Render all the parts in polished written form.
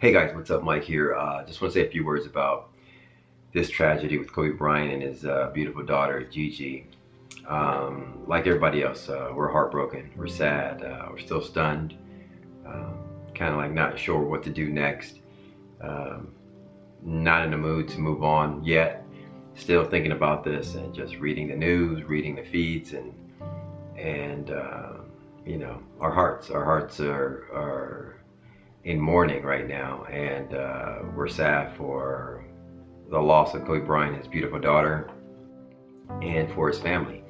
Hey guys, what's up? Mike here. Just want to say a few words about this tragedy with Kobe Bryant and his beautiful daughter, GiGi. Like everybody else, we're heartbroken, we're sad, we're still stunned, kind of like not sure what to do next. Um, Not in the mood to move on yet. Still thinking about this and just reading the news, reading the feeds, and our hearts are in mourning right now, and we're sad for the loss of Kobe Bryant, his beautiful daughter, and for his family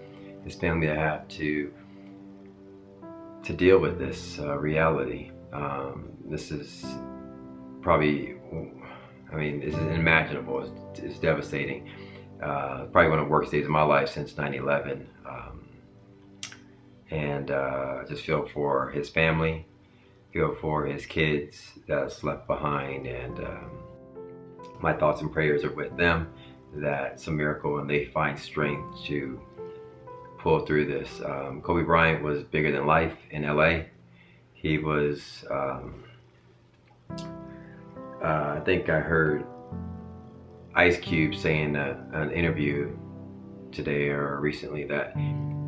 that have to deal with this reality. This is probably, I mean, this is unimaginable. It's devastating. Probably one of the worst days of my life since 9/11. And I just feel for his family, feel for his kids that's left behind, and my thoughts and prayers are with them, that it's a miracle and they find strength to pull through this. Kobe Bryant was bigger than life in LA. He was, I think I heard Ice Cube saying in an interview today or recently that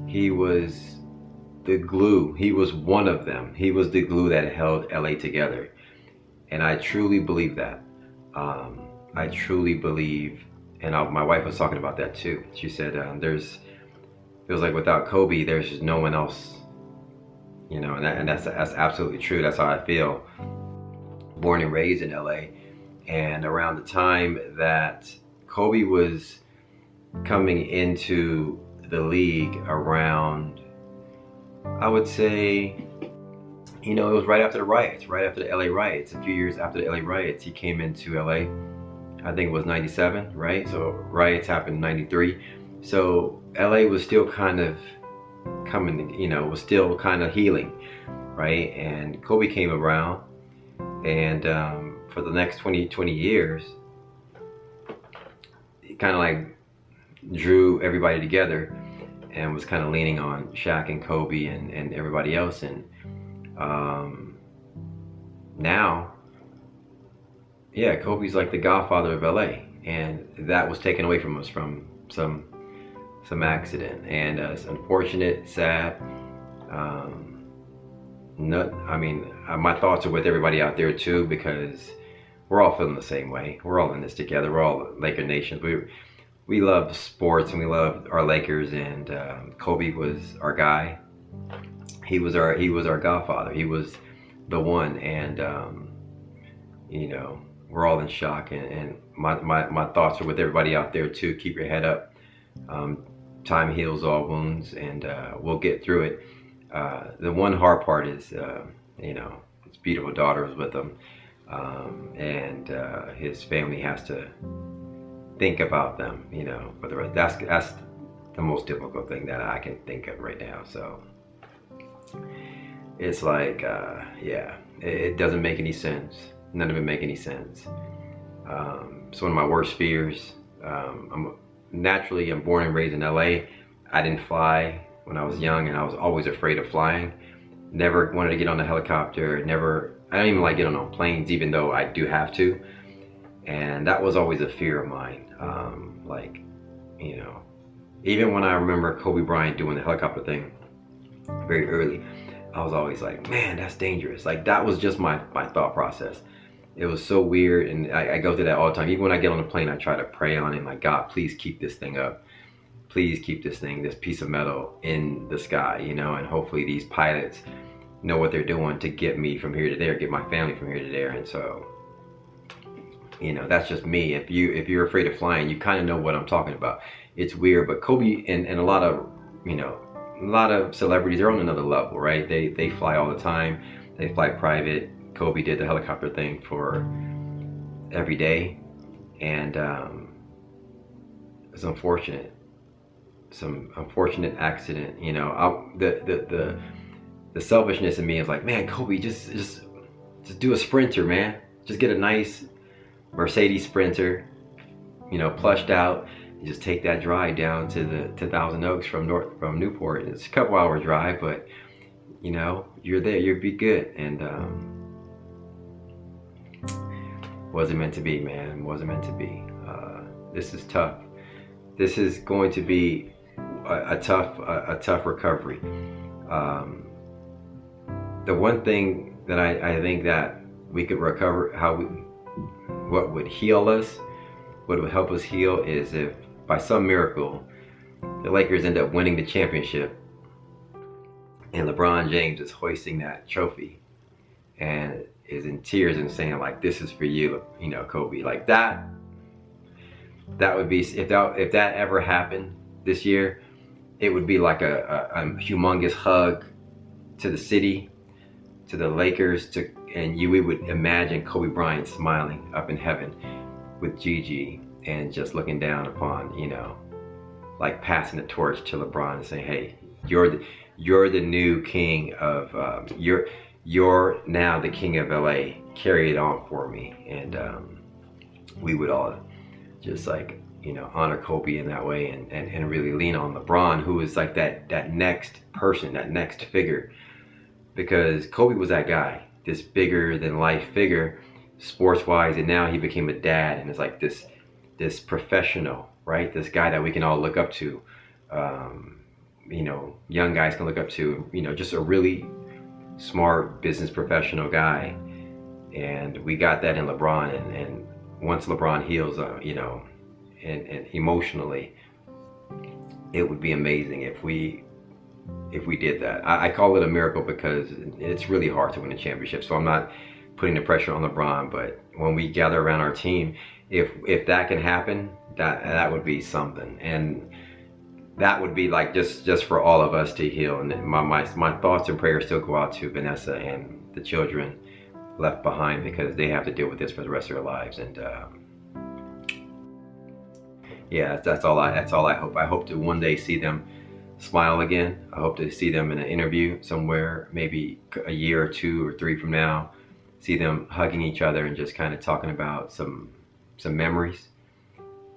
he was the glue. He was one of them. He was the glue that held LA together. And I truly believe that. I truly believe, and my wife was talking about that too. She said, feels like without Kobe, there's just no one else, and that's absolutely true. That's how I feel. Born and raised in LA, and around the time that Kobe was coming into the league, around, I would say, it was right after the riots, right after the LA riots. A few years after the LA riots, he came into LA. I think it was 97, right? So riots happened in 93. So LA was still kind of coming, was still kind of healing, right? And Kobe came around, and for the next 20 years, he kind of like drew everybody together and was kind of leaning on Shaq and Kobe and everybody else. And now, yeah, Kobe's like the godfather of LA, and that was taken away from us from some accident, and it's unfortunate, sad. My thoughts are with everybody out there too, because we're all feeling the same way. We're all in this together. We're all Laker Nations. We love sports and we love our Lakers, and Kobe was our guy. He was our godfather. He was the one, and we're all in shock, and my thoughts are with everybody out there too. Keep your head up. Time heals all wounds, and we'll get through it. The one hard part is, his beautiful daughter was with him, and his family has to think about them, for the rest. That's the most difficult thing that I can think of right now. So it's like, yeah, it doesn't make any sense. None of it make any sense. It's one of my worst fears. I'm born and raised in LA. I didn't fly when I was young, and I was always afraid of flying. Never wanted to get on a helicopter. I don't even like getting on planes, even though I do have to. And that was always a fear of mine. Even when I remember Kobe Bryant doing the helicopter thing very early, I was always like, man, that's dangerous. Like, that was just my thought process. It was so weird, and I go through that all the time. Even when I get on a plane, I try to pray on it, like, God, please keep this thing up. Please keep this piece of metal in the sky, and hopefully these pilots know what they're doing to get me from here to there, get my family from here to there. And so, that's just me. If you're afraid of flying, you kind of know what I'm talking about. It's weird, but Kobe and a lot of celebrities are on another level, right? They fly all the time. They fly private. Kobe did the helicopter thing for every day, and it's unfortunate. Some unfortunate accident. The selfishness in me is like, man, Kobe, just do a Sprinter, man. Just get a nice Mercedes Sprinter, plushed out, and just take that drive down to Thousand Oaks from Newport. It's a couple hour drive, but you're there, you'll be good. And wasn't meant to be, man. Wasn't meant to be. This is tough. This is going to be a tough recovery. The one thing that I think that we could recover, what would heal us, what would help us heal, is if by some miracle the Lakers end up winning the championship and LeBron James is hoisting that trophy and is in tears and saying like, "This is for you, you know, Kobe." Like that would be, if that ever happened this year, it would be like a humongous hug to the city, to the Lakers, and we would imagine Kobe Bryant smiling up in heaven with GiGi and just looking down upon, you know, like passing the torch to LeBron and saying, "Hey, you're the new king of you're now the king of LA. Carry it on for me." And we would all just like, you know, honor Kobe in that way, and really lean on LeBron, who is like that next person, that next figure, because Kobe was that guy, this bigger than life figure, sports wise, and now he became a dad, and it's like this professional, right? This guy that we can all look up to, you know, young guys can look up to, you know, just a really smart business professional guy. And we got that in LeBron, and once LeBron heals, you know, and emotionally, it would be amazing if we did that. I call it a miracle because it's really hard to win a championship, so I'm not putting the pressure on LeBron, but when we gather around our team, if that can happen, that would be something. And that would be like just for all of us to heal. And my thoughts and prayers still go out to Vanessa and the children left behind, because they have to deal with this for the rest of their lives. And yeah, that's all I hope. I hope to one day see them smile again. I hope to see them in an interview somewhere, maybe a year or 2 or 3 from now, see them hugging each other and just kind of talking about some memories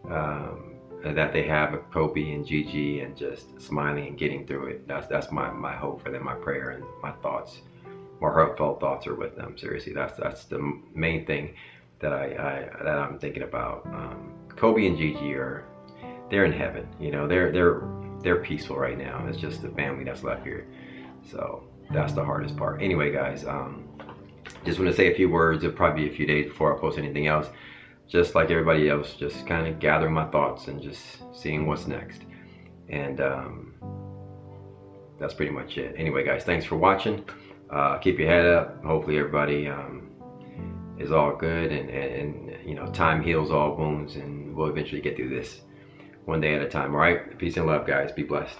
that they have of Kobe and GiGi, and just smiling and getting through it. That's my hope for them, my prayer, and my thoughts, more heartfelt thoughts are with them. Seriously, that's the main thing that I'm thinking about. Kobe and GiGi they're in heaven. You know, they're peaceful right now. It's just the family that's left here. So that's the hardest part. Anyway, guys, just want to say a few words. It'll probably be a few days before I post anything else. Just like everybody else, just kind of gathering my thoughts and just seeing what's next. And that's pretty much it. Anyway, guys, thanks for watching. Keep your head up. Hopefully everybody is all good, and you know, time heals all wounds, and we'll eventually get through this one day at a time. All right, peace and love, guys. Be blessed.